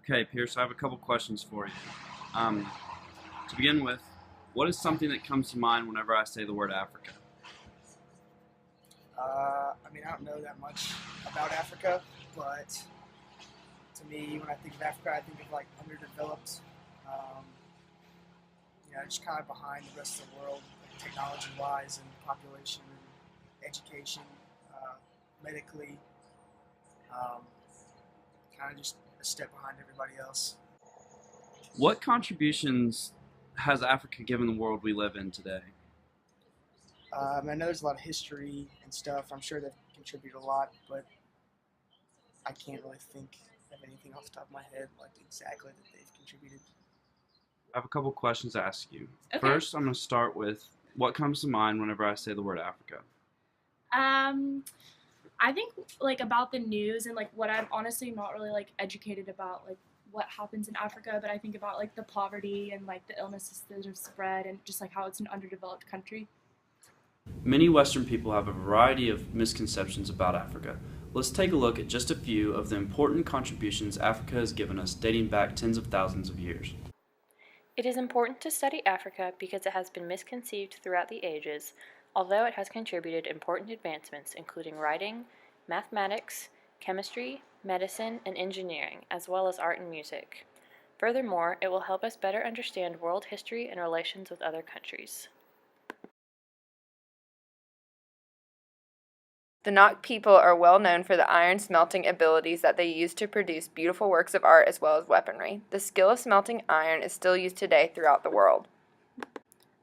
Okay, Pierce, I have a couple questions for you. Um, to begin with, what is something that comes to mind whenever I say the word Africa? I don't know that much about Africa, but to me, when I think of Africa, I think of like underdeveloped, um, just kind of behind the rest of the world, like technology-wise and population and education, medically, um, kind of just a step behind everybody else. What contributions has Africa given the world we live in today? I know there's a lot of history and stuff. I'm sure they've contributed a lot, but I can't really think of anything off the top of my head, like exactly that they've contributed. I have a couple questions to ask you. Okay. First, I'm going to start with what comes to mind whenever I say the word Africa? I think like about the news and like what I'm honestly not really like educated about like what happens in Africa, but I think about like the poverty and like the illnesses that are spread and just like how it's an underdeveloped country. Many Western people have a variety of misconceptions about Africa. Let's take a look at just a few of the important contributions Africa has given us dating back tens of thousands of years. It is important to study Africa because it has been misconceived throughout the ages, although it has contributed important advancements including writing, mathematics, chemistry, medicine, and engineering, as well as art and music. Furthermore, it will help us better understand world history and relations with other countries. The Nok people are well known for the iron smelting abilities that they use to produce beautiful works of art as well as weaponry. The skill of smelting iron is still used today throughout the world.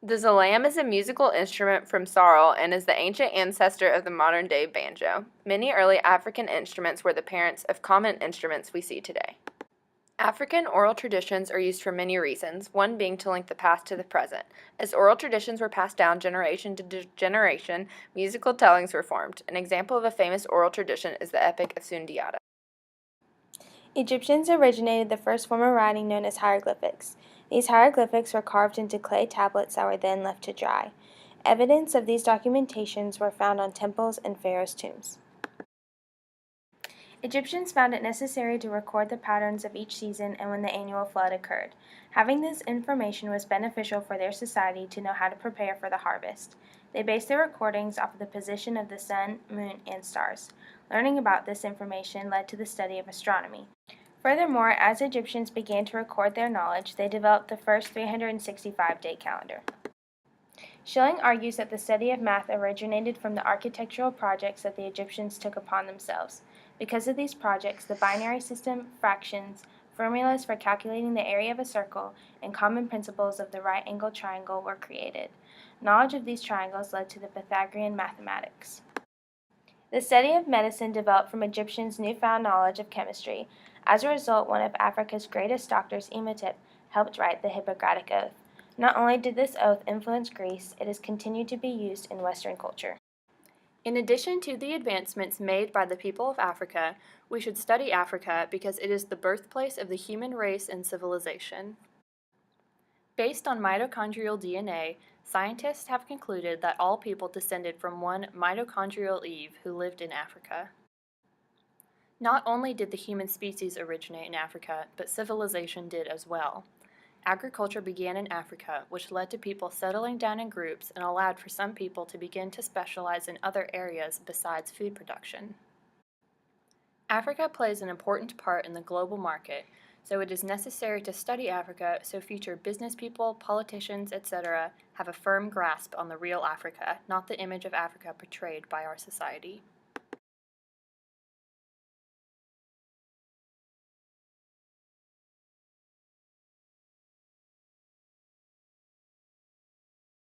The zalam is a musical instrument from Sarl and is the ancient ancestor of the modern-day banjo. Many early African instruments were the parents of common instruments we see today. African oral traditions are used for many reasons, one being to link the past to the present. As oral traditions were passed down generation to generation, musical tellings were formed. An example of a famous oral tradition is the Epic of Sundiata. Egyptians originated the first form of writing known as hieroglyphics. These hieroglyphics were carved into clay tablets that were then left to dry. Evidence of these documentations were found on temples and pharaohs' tombs. Egyptians found it necessary to record the patterns of each season and when the annual flood occurred. Having this information was beneficial for their society to know how to prepare for the harvest. They based their recordings off of the position of the sun, moon, and stars. Learning about this information led to the study of astronomy. Furthermore, as Egyptians began to record their knowledge, they developed the first 365-day calendar. Schilling argues that the study of math originated from the architectural projects that the Egyptians took upon themselves. Because of these projects, the binary system, fractions, formulas for calculating the area of a circle, and common principles of the right-angled triangle were created. Knowledge of these triangles led to the Pythagorean mathematics. The study of medicine developed from Egyptians' newfound knowledge of chemistry. As a result, one of Africa's greatest doctors, Imhotep, helped write the Hippocratic Oath. Not only did this oath influence Greece, it has continued to be used in Western culture. In addition to the advancements made by the people of Africa, we should study Africa because it is the birthplace of the human race and civilization. Based on mitochondrial DNA, scientists have concluded that all people descended from one mitochondrial Eve who lived in Africa. Not only did the human species originate in Africa, but civilization did as well. Agriculture began in Africa, which led to people settling down in groups and allowed for some people to begin to specialize in other areas besides food production. Africa plays an important part in the global market, so it is necessary to study Africa so future business people, politicians, etc. have a firm grasp on the real Africa, not the image of Africa portrayed by our society.